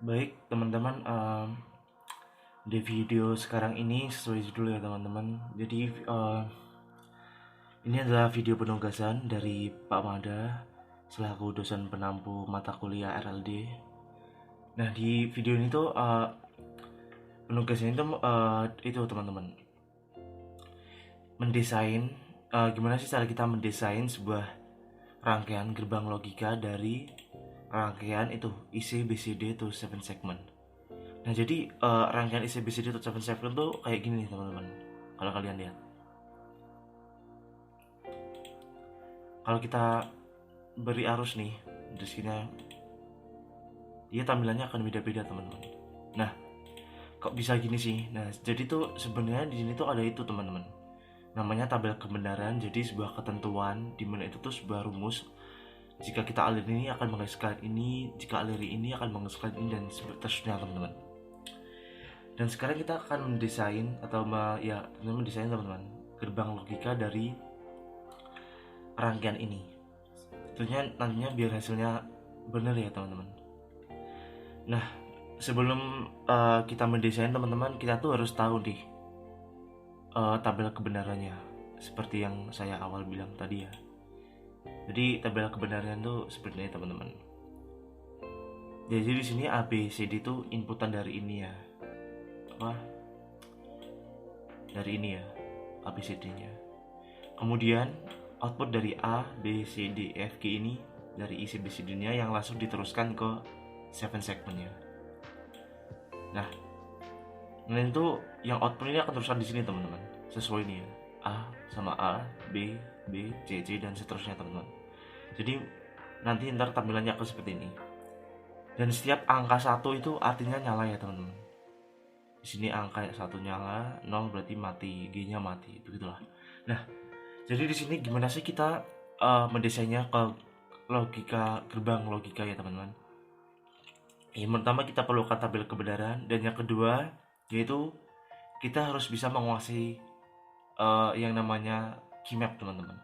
Baik, teman-teman, di video sekarang ini sesuai judul ya teman-teman. Jadi ini adalah video penugasan dari Pak Mada selaku dosen penampu mata kuliah RLD. Nah, di video ini tuh penugasan itu teman-teman mendesain gimana sih cara kita mendesain sebuah rangkaian gerbang logika dari rangkaian itu IC BCD to 7 segment. Nah, jadi rangkaian IC BCD to 7 segment tuh kayak gini nih teman-teman. Kalau kalian lihat, kalau kita beri arus nih di sini, dia tampilannya akan beda-beda teman-teman. Nah, kok bisa gini sih? Nah, jadi tuh sebenarnya di sini tuh ada itu teman-teman. Namanya tabel kebenaran. Jadi sebuah ketentuan di mana itu tuh sebuah rumus. Jika kita aliri ini akan menghasilkan ini, jika aliri ini akan menghasilkan ini, dan seterusnya teman-teman. Dan sekarang kita akan mendesain atau mendesain teman-teman gerbang logika dari rangkaian ini. Tentunya nantinya biar hasilnya benar ya teman-teman. Nah, sebelum kita mendesain teman-teman, kita tuh harus tahu nih tabel kebenarannya, seperti yang saya awal bilang tadi ya. Jadi tabel kebenaran tuh seperti ini teman-teman. Jadi di sini A, B, C, D itu inputan dari ini ya, dari ini ya, A, B, C, D nya. Kemudian output dari A, B, C, D, F, G ini dari isi B, C, D nya yang langsung diteruskan ke 7 segmentnya. Nah, itu yang output ini akan teruskan di sini teman-teman, sesuai ini ya, A sama A, B, B, C, C, dan seterusnya teman-teman. Jadi nanti ntar tampilannya akan seperti ini. Dan setiap angka 1 itu artinya nyala ya teman-teman. Di sini angka 1 nyala, 0 berarti mati, G-nya mati, begitulah. Nah, jadi di sini gimana sih kita mendesainnya ke logika gerbang logika ya teman-teman. Yang pertama kita perlukan tabel kebenaran, dan yang kedua yaitu kita harus bisa menguasai yang namanya keymap teman-teman.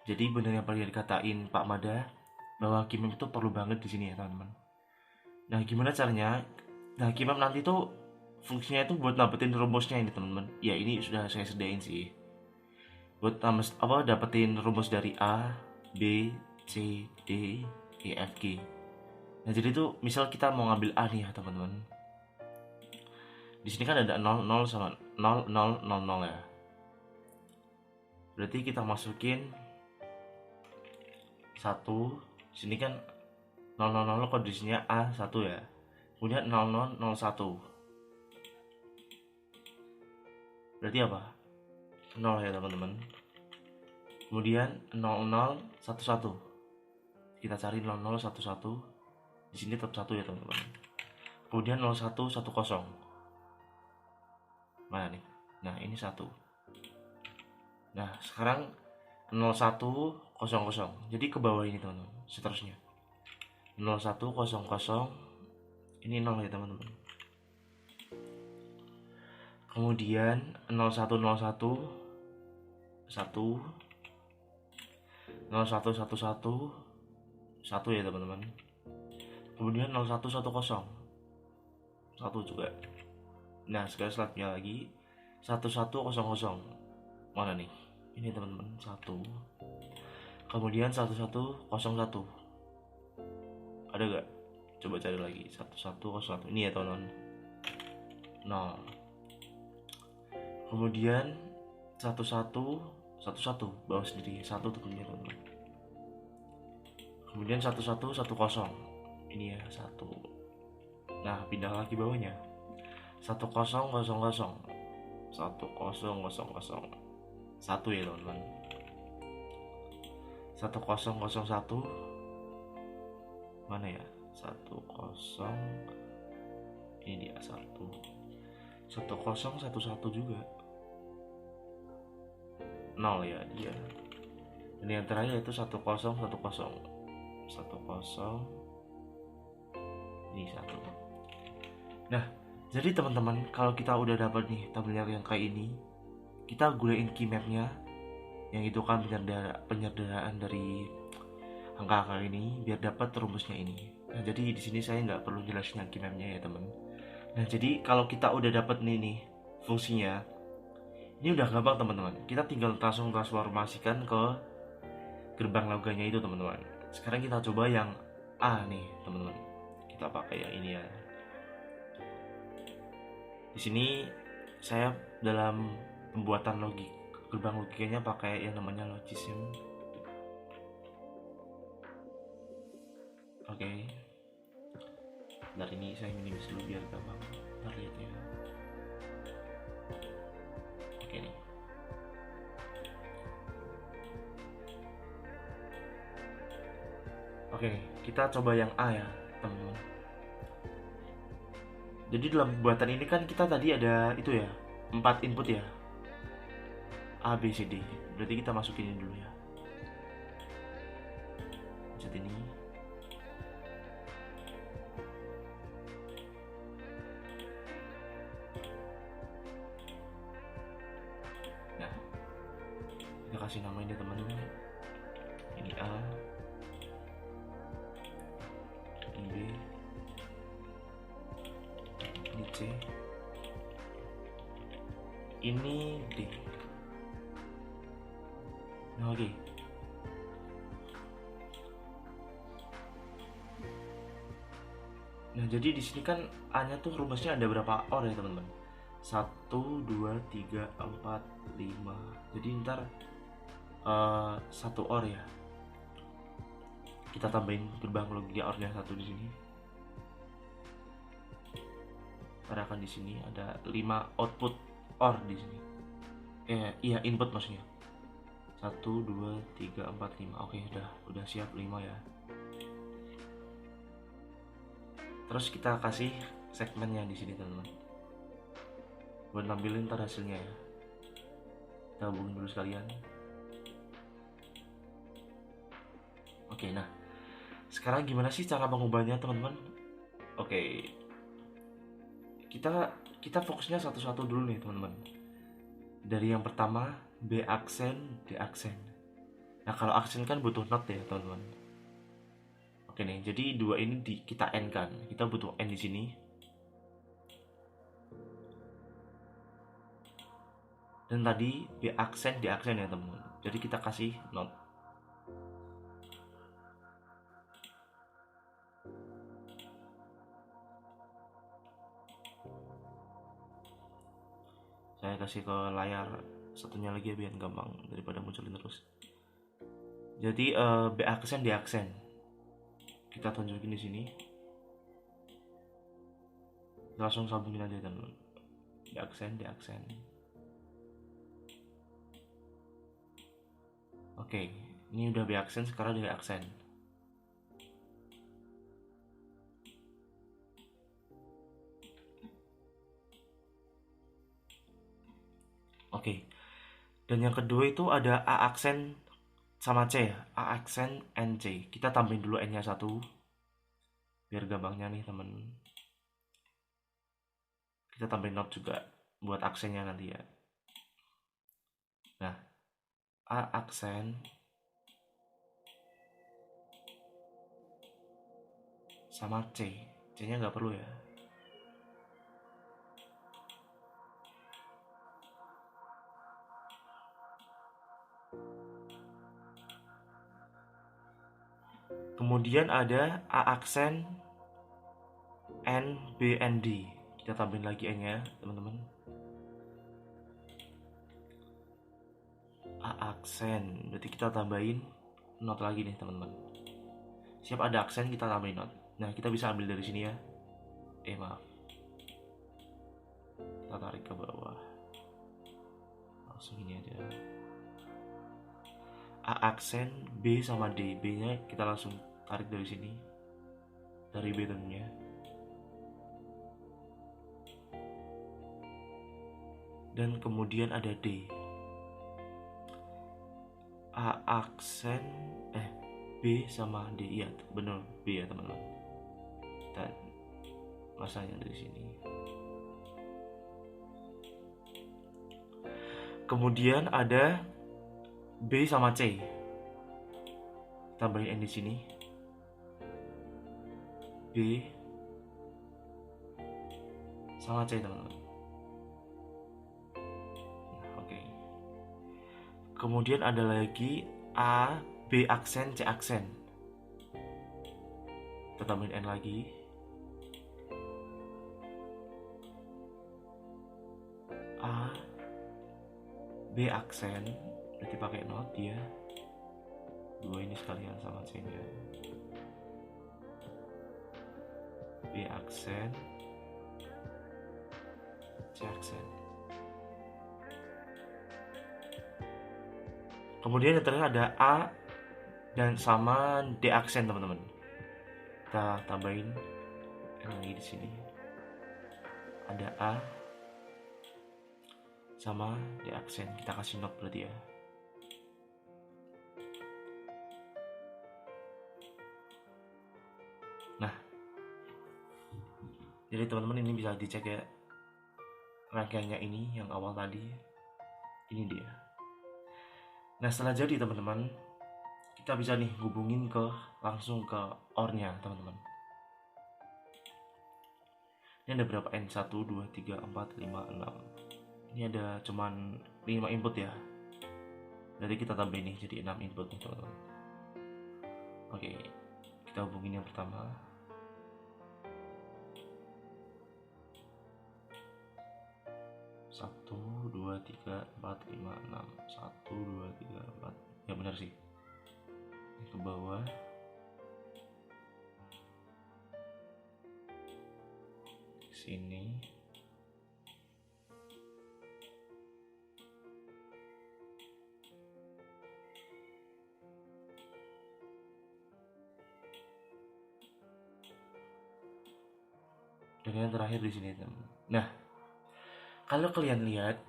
Jadi benar yang paling dikatain Pak Mada bahwa keymap itu perlu banget di sini ya teman-teman. Nah, gimana caranya? Nah, keymap nanti tuh fungsinya itu buat dapetin rumusnya ini teman-teman. Ya, ini sudah saya sediain sih. Buat dapetin rumus dari A, B, C, D, E, F, G. Nah, jadi tuh misal kita mau ngambil A nih ya teman-teman. Di sini kan ada 0, 0 sama 0, 0, 0, 0 ya. Berarti kita masukin 1. Sini kan 0, 0, 0 kondisinya A1 ya. Kemudian 0, 0, 0, 1. Berarti apa? 0 ya teman-teman. Kemudian 0, 0, 1, 1. Kita cari 0, 0, 1, 1. Di sini tetap 1 ya teman-teman. Kemudian 0, 1, 1, 0. Mana nih? Nah, ini 1. Nah, sekarang 0, 1, 0, 0. Jadi ke bawah ini teman-teman. Seterusnya 0, 1, 0, 0. Ini 0 ya teman-teman. Kemudian 0, 1, 0, 1, 1. 0, 1, 1, 1, 1 ya teman-teman. Kemudian 0, 1, 1, 0. 1 juga. Nah, sekarang selanjutnya lagi 1, 1, 0, 0. Mana nih? Ini teman-teman, 1. Kemudian 1, 1, 0, 1. Ada gak? Coba cari lagi. 1, 1, 0, 1. Ini ya teman-teman, 0. Kemudian 1, 1, 1, 1. Bawah sendiri 1 tentunya teman-teman. Kemudian 1, 1, 1, 0. Ini ya 1. Nah, pindah lagi bawahnya 1, 0, 0, 0. 1, 0, 0, 0. 1 ya teman-teman. 1, 0, 0, 1. Mana ya? 1, 0. Ini dia 1. 1, 0, 1, 1 juga 0 ya dia. Dan yang terakhir itu 1, 0, 1, 0. 1, 0. Ini 1. Nah, jadi teman-teman, kalau kita udah dapat nih tabelnya yang kayak ini, kita gunain keymapnya, yang itu kan penyerdaraan dari angka-angka ini biar dapat rumusnya ini. Nah, jadi di sini saya nggak perlu jelasin yang kimemnya ya teman. Nah, jadi kalau kita udah dapet nih fungsinya, ini udah gampang teman-teman. Kita tinggal langsung transformasikan ke gerbang loganya itu teman-teman. Sekarang kita coba yang A nih teman-teman. Kita pakai yang ini ya. Di sini saya dalam pembuatan gerbang logikanya pakai yang namanya logism. Oke. Dari ini saya minimis dulu biar gampang terlihatnya. Oke nih. Oke, kita coba yang A ya teman-teman. Jadi dalam pembuatan ini kan kita tadi ada itu ya, 4 input ya, A, B, C, D. Berarti kita masukin ini dulu ya. Pencet ini. Nah, kita kasih nama ini teman-teman. Ini A, ini B, ini C, ini D. Nah, oke. Nah, jadi di sini kan A-nya tuh rumusnya ada berapa OR ya teman-teman? 1, 2, 3, 4, 5. Jadi ntar 1 OR ya. Kita tambahin gerbang logi OR-nya 1 di sini. Karena kan di sini ada 5 output OR di sini. Iya input maksudnya. 1, 2, 3, 4, 5. Oke, udah siap 5 ya. Terus kita kasih segmennya di sini teman-teman. Buat nampilin ntar hasilnya ya. Kita hubungin dulu sekalian. Oke, nah sekarang gimana sih cara mengubahnya teman-teman? Oke, kita fokusnya satu-satu dulu nih teman-teman. Dari yang pertama B aksen, D aksen. Nah kalau aksen kan butuh not ya teman-teman. Oke nih, jadi dua ini kita N kan. Kita butuh N di sini. Dan tadi B aksen, D aksen ya teman-teman. Jadi kita kasih not. Saya kasih ke layar satunya lagi ya biar gampang daripada munculin terus. Jadi B aksen, D aksen. Kita tunjukin di sini. Langsung sambungin aja teman-teman. D aksen, D aksen. Oke, ini udah B aksen, sekarang D aksen. Oke. Dan yang kedua itu ada A aksen sama C ya. A aksen N C. Kita tambahin dulu N-nya 1 biar gampangnya nih teman. Kita tambahin not juga buat aksennya nanti ya. Nah, A aksen sama C. C-nya nggak perlu ya. Kemudian ada A aksen N, B, N, D. Kita tambahin lagi N-nya teman-teman. A aksen, berarti kita tambahin not lagi nih teman-teman. Siap ada aksen kita tambahin not. Nah kita bisa ambil dari sini ya. Maaf. Kita tarik ke bawah. Langsung ini aja. A aksen B sama D. B-nya kita langsung tarik dari sini. Dari B tentunya. Dan kemudian ada D. A aksen B sama D. Iya, bener B ya teman-teman. Dan masanya dari sini. Kemudian ada B sama C. Tambahin N di sini. B sama C teman-teman. Oke. Kemudian ada lagi A, B aksen, C aksen. Kita tambahin N lagi. A, B aksen, berarti pakai not ya. Dua ini sekalian sama C nya. B aksen, C aksen. Kemudian yang terakhir ada A dan sama D aksen teman-teman. Kita tambahin lagi di sini. Ada A sama D aksen. Kita kasih not berarti ya. Nah, jadi teman-teman ini bisa dicek ya, rangkaiannya ini yang awal tadi. Ini dia. Nah, setelah jadi teman-teman, kita bisa nih hubungin langsung ke OR-nya teman-teman. Ini ada berapa N? 1, 2, 3, 4, 5, 6. Ini ada cuman 5 input ya. Jadi kita tambahin nih jadi 6 input nih teman-teman. Oke, kita hubungin yang pertama. Satu, dua, tiga, empat, lima, enam. 1, 2, 3, 4. Ya benar sih. Ini ke bawah. Sini. Dan yang terakhir di sini teman. Nah, kalau kalian lihat,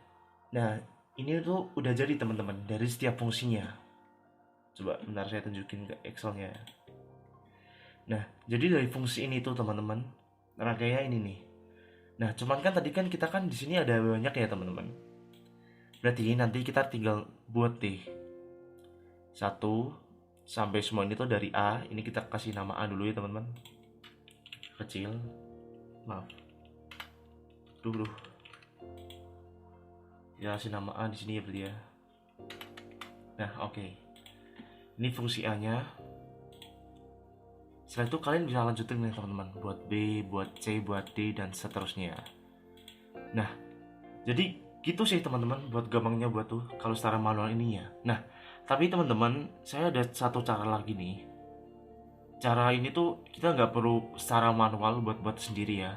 nah ini tuh udah jadi teman-teman dari setiap fungsinya. Coba bentar saya tunjukin ke Excelnya. Nah, jadi dari fungsi ini tuh teman-teman, rangkaiannya ini nih. Nah, cuman kan tadi kan kita kan di sini ada banyak ya teman-teman. Berarti nanti kita tinggal buat deh 1 sampai semua ini tuh dari A. Ini kita kasih nama A dulu ya teman-teman. Kecil. Maaf. Dulu. Ya, kasih nama A di sini ya berarti ya. Nah, oke. Ini fungsi A-nya. Setelah itu kalian bisa lanjutin nih teman-teman, buat B, buat C, buat D dan seterusnya. Nah, jadi gitu sih teman-teman buat gampangnya buat tuh kalau secara manual ini ya. Nah, tapi teman-teman, saya ada satu cara lagi nih. Cara ini tuh kita nggak perlu secara manual buat sendiri ya.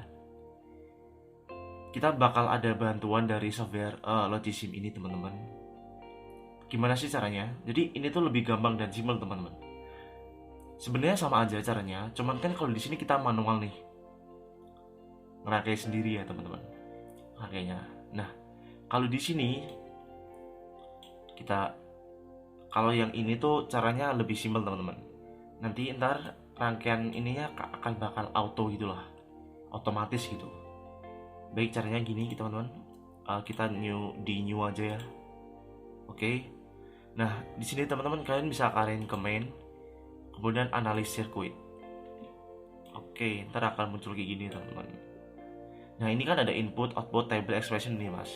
Kita bakal ada bantuan dari software Logisim ini teman-teman. Gimana sih caranya? Jadi ini tuh lebih gampang dan simpel teman-teman. Sebenarnya sama aja caranya, cuman kan kalau di sini kita manual nih, ngerangkai sendiri ya teman-teman, rangkainya. Nah, kalau di sini kita, kalau yang ini tuh caranya lebih simpel teman-teman. Nanti ntar rangkaian ininya akan bakal auto gitulah, otomatis gitu. Baik, caranya gini teman-teman, kita new aja ya. Oke. Nah, di sini teman-teman kalian bisa kalian ke main, kemudian analis sirkuit. Oke, ntar akan muncul kayak gini teman-teman. Nah, ini kan ada input, output, table expression nih mas.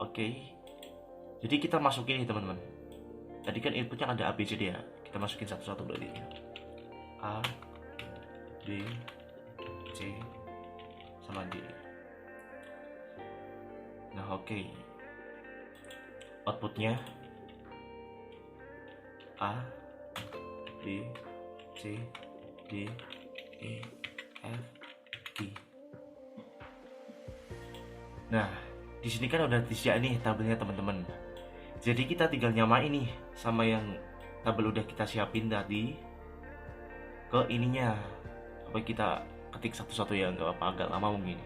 Oke, jadi kita masukin nih teman-teman. Tadi kan inputnya ada A, B, C, D ya. Kita masukin satu-satu berarti. A, B, C, sama D. Nah, oke. Outputnya A, B, C, D, E, F, G. Nah, di sini kan udah disiap nih tabelnya teman-teman. Jadi kita tinggal nyamain nih sama yang tabel udah kita siapin tadi ke ininya. Apa kita ketik satu-satu ya, nggak apa-apa, agak lama mungkin.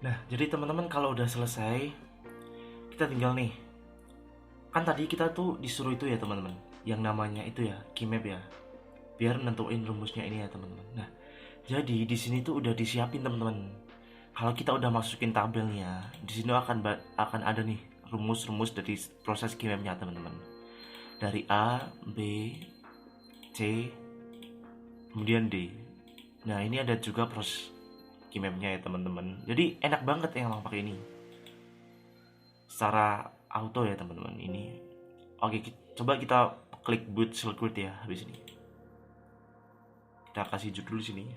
Nah, jadi teman-teman kalau udah selesai, kita tinggal nih. Kan tadi kita tuh disuruh itu ya teman-teman, yang namanya itu ya keymap ya, biar nentuin rumusnya ini ya teman-teman. Nah, jadi di sini tuh udah disiapin teman-teman. Kalau kita udah masukin tabelnya, di sini akan ada nih rumus-rumus dari proses keymapnya teman-teman. Dari A, B, C, kemudian D. Nah, ini ada juga proses keymapnya ya teman-teman. Jadi enak banget yang pakai ini. Secara auto ya teman-teman ini. Oke, coba kita klik boot circuit ya habis ini. Kita kasih judul sini.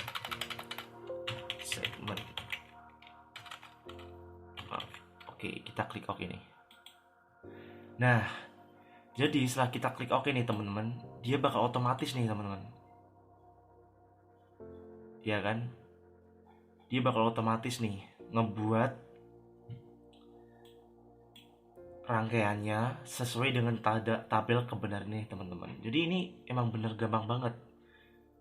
Segment. Oke, kita klik OK nih. Nah, jadi setelah kita klik OK nih teman-teman, dia bakal otomatis nih teman-teman. Ya kan? Dia bakal otomatis nih ngebuat rangkaiannya sesuai dengan tabel kebenaran nih teman-teman. Jadi ini emang bener gampang banget.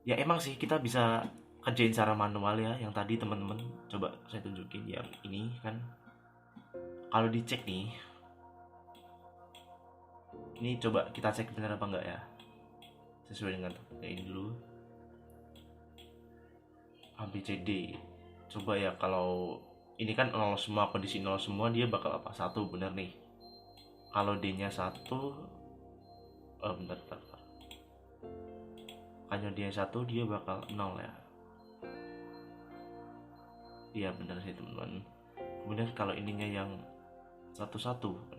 Ya emang sih kita bisa kerjain secara manual ya, yang tadi teman-teman coba saya tunjukin ya ini kan. Kalau dicek nih, ini coba kita cek benar apa enggak ya, sesuai dengan ini dulu ABCD. Coba ya, kalau ini kan 0 semua, kondisi 0 semua, dia bakal apa? 1 bener nih. Kalau D nya 1, bentar. Kalau D nya 1 dia bakal 0 ya. Iya bener sih teman-teman. Kemudian kalau ininya yang 11, 0011,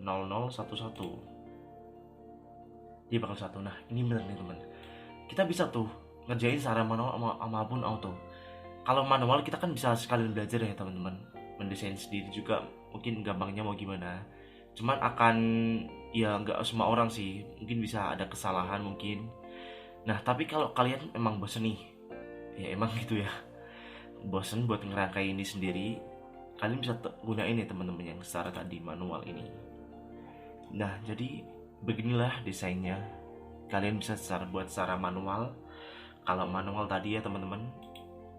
dia bakal 1. Nah ini bener nih teman. Kita bisa tuh ngerjain secara manual maupun auto. Kalau manual kita kan bisa sekalian belajar ya teman-teman, mendesain sendiri juga mungkin gampangnya mau gimana. Cuman akan ya nggak semua orang sih, mungkin bisa ada kesalahan mungkin. Nah tapi kalau kalian emang bosen nih, ya emang gitu ya, bosen buat ngerangkai ini sendiri, kalian bisa gunain ya teman-teman yang secara tadi manual ini. Nah jadi beginilah desainnya. Kalian bisa buat secara manual. Kalau manual tadi ya teman-teman,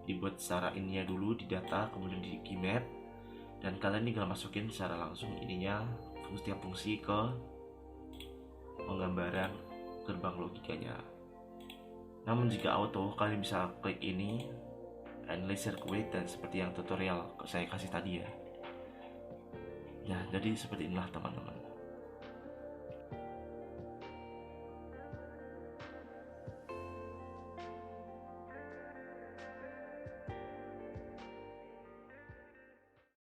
dibuat secara ininya dulu di data, kemudian di keymap, dan kalian tinggal masukin secara langsung ininya fungsi ke penggambaran gerbang logikanya. Namun jika auto, kalian bisa klik ini analyze circuit, dan seperti yang tutorial saya kasih tadi ya. Nah jadi seperti inilah teman-teman.